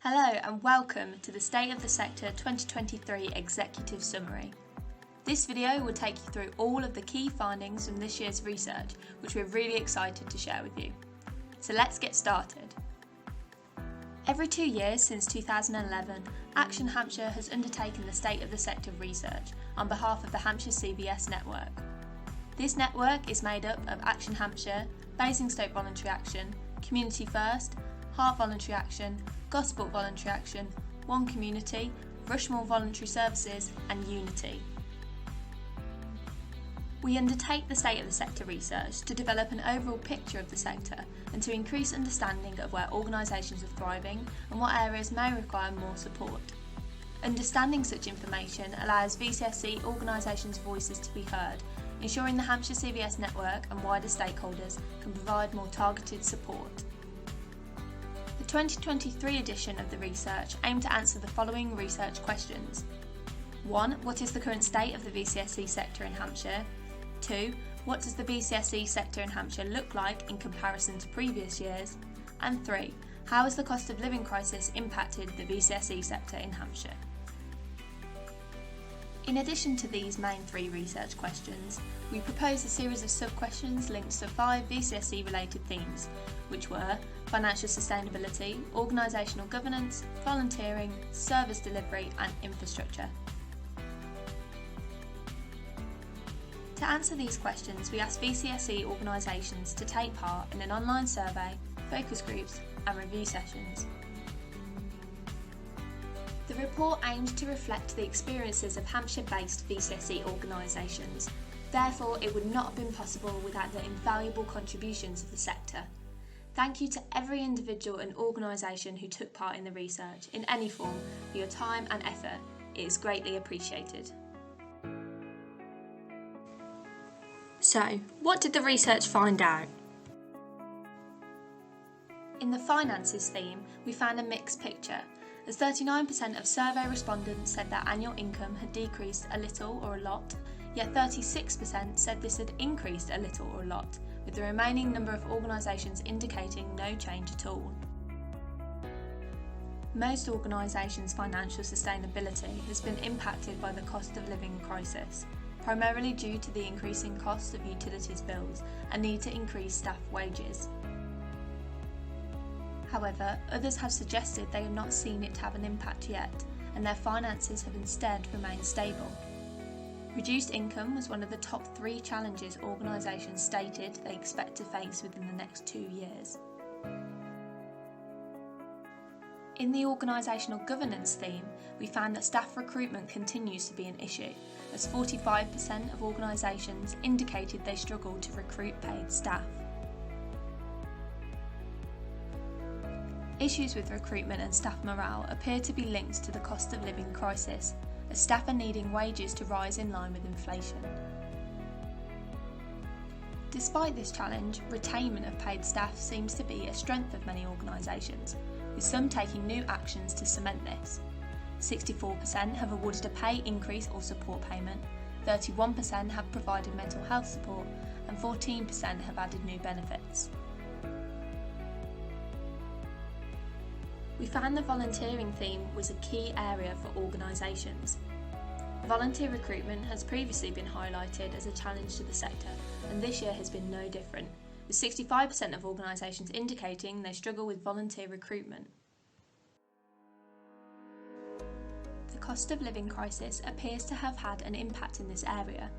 Hello and welcome to the State of the Sector 2023 Executive Summary. This video will take you through all of the key findings from this year's research, which we're really excited to share with you. So let's get started. Every 2 years since 2011, Action Hampshire has undertaken the State of the Sector research on behalf of the Hampshire CVS Network. This network is made up of Action Hampshire, Basingstoke Voluntary Action, Community First, Heart Voluntary Action, Gosport Voluntary Action, One Community, Rushmore Voluntary Services and Unity. We undertake the State of the Sector research to develop an overall picture of the sector and to increase understanding of where organisations are thriving and what areas may require more support. Understanding such information allows VCSE organisations' voices to be heard, ensuring the Hampshire CVS Network and wider stakeholders can provide more targeted support. The 2023 edition of the research aimed to answer the following research questions. 1. What is the current state of the VCSE sector in Hampshire? 2. What does the VCSE sector in Hampshire look like in comparison to previous years? And 3. How has the cost of living crisis impacted the VCSE sector in Hampshire? In addition to these main 3 research questions, we proposed a series of sub-questions linked to 5 VCSE related themes, which were financial sustainability, organisational governance, volunteering, service delivery and infrastructure. To answer these questions, we asked VCSE organisations to take part in an online survey, focus groups and review sessions. The report aimed to reflect the experiences of Hampshire-based VCSE organisations. Therefore, it would not have been possible without the invaluable contributions of the sector. Thank you to every individual and organisation who took part in the research, in any form, for your time and effort. It is greatly appreciated. So, what did the research find out? In the finances theme, we found a mixed picture, as 39% of survey respondents said their annual income had decreased a little or a lot, yet 36% said this had increased a little or a lot, with the remaining number of organisations indicating no change at all. Most organisations' financial sustainability has been impacted by the cost of living crisis, primarily due to the increasing cost of utilities bills and need to increase staff wages. However, others have suggested they have not seen it have an impact yet, and their finances have instead remained stable. Reduced income was one of the top 3 challenges organisations stated they expect to face within the next 2 years. In the organisational governance theme, we found that staff recruitment continues to be an issue, as 45% of organisations indicated they struggle to recruit paid staff. Issues with recruitment and staff morale appear to be linked to the cost of living crisis, as staff are needing wages to rise in line with inflation. Despite this challenge, retainment of paid staff seems to be a strength of many organisations, with some taking new actions to cement this. 64% have awarded a pay increase or support payment, 31% have provided mental health support, and 14% have added new benefits. We found the volunteering theme was a key area for organisations. Volunteer recruitment has previously been highlighted as a challenge to the sector, and this year has been no different, with 65% of organisations indicating they struggle with volunteer recruitment. The cost of living crisis appears to have had an impact in this area,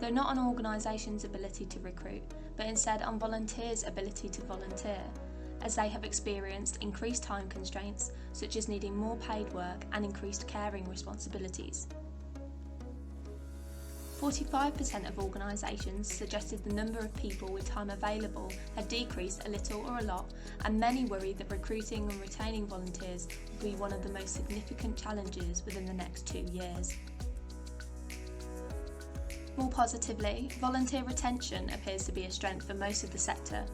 though not on organisations' ability to recruit, but instead on volunteers' ability to volunteer, as they have experienced increased time constraints, such as needing more paid work and increased caring responsibilities. 45% of organisations suggested the number of people with time available had decreased a little or a lot, and many worry that recruiting and retaining volunteers will be one of the most significant challenges within the next 2 years. More positively, volunteer retention appears to be a strength for most of the sector.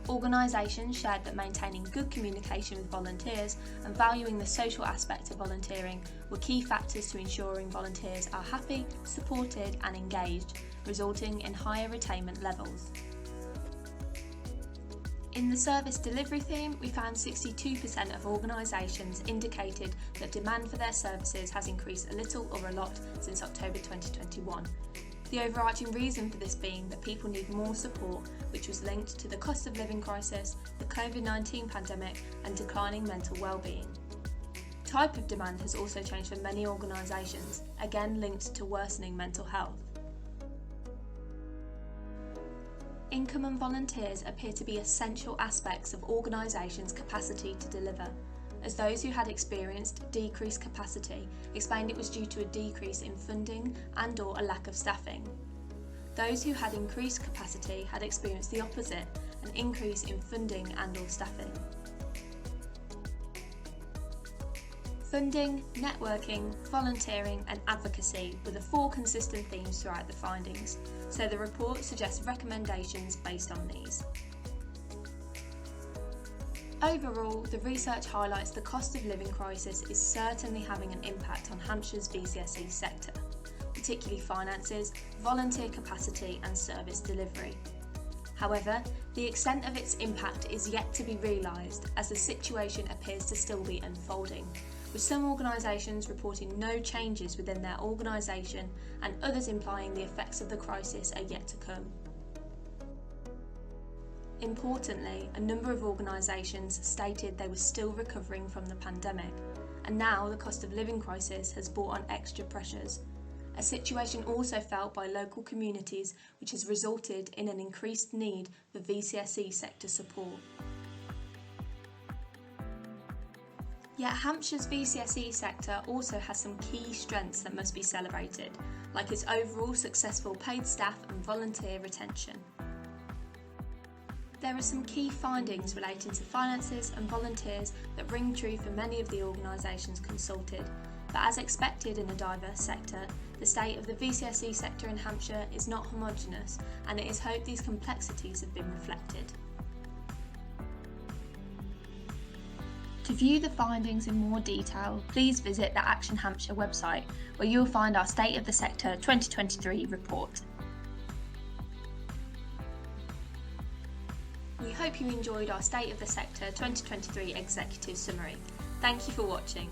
Organisations shared that maintaining good communication with volunteers and valuing the social aspect of volunteering were key factors to ensuring volunteers are happy, supported and engaged, resulting in higher retainment levels. In the service delivery theme, we found 62% of organisations indicated that demand for their services has increased a little or a lot since October 2021. The overarching reason for this being that people need more support, which was linked to the cost of living crisis, the COVID-19 pandemic and declining mental well-being. Type of demand has also changed for many organisations, again linked to worsening mental health. Income and volunteers appear to be essential aspects of organisations' capacity to deliver, as those who had experienced decreased capacity explained it was due to a decrease in funding and/or a lack of staffing. Those who had increased capacity had experienced the opposite, an increase in funding and/or staffing. Funding, networking, volunteering and advocacy were the 4 consistent themes throughout the findings, so the report suggests recommendations based on these. Overall, the research highlights the cost of living crisis is certainly having an impact on Hampshire's VCSE sector, particularly finances, volunteer capacity and service delivery. However, the extent of its impact is yet to be realised as the situation appears to still be unfolding, with some organisations reporting no changes within their organisation and others implying the effects of the crisis are yet to come. Importantly, a number of organisations stated they were still recovering from the pandemic, and now the cost of living crisis has brought on extra pressures, a situation also felt by local communities which has resulted in an increased need for VCSE sector support. Yet Hampshire's VCSE sector also has some key strengths that must be celebrated, like its overall successful paid staff and volunteer retention. There are some key findings relating to finances and volunteers that ring true for many of the organisations consulted, but as expected in a diverse sector, the state of the VCSE sector in Hampshire is not homogeneous, and it is hoped these complexities have been reflected. To view the findings in more detail, please visit the Action Hampshire website, where you'll find our State of the Sector 2023 report. We hope you enjoyed our State of the Sector 2023 Executive Summary. Thank you for watching.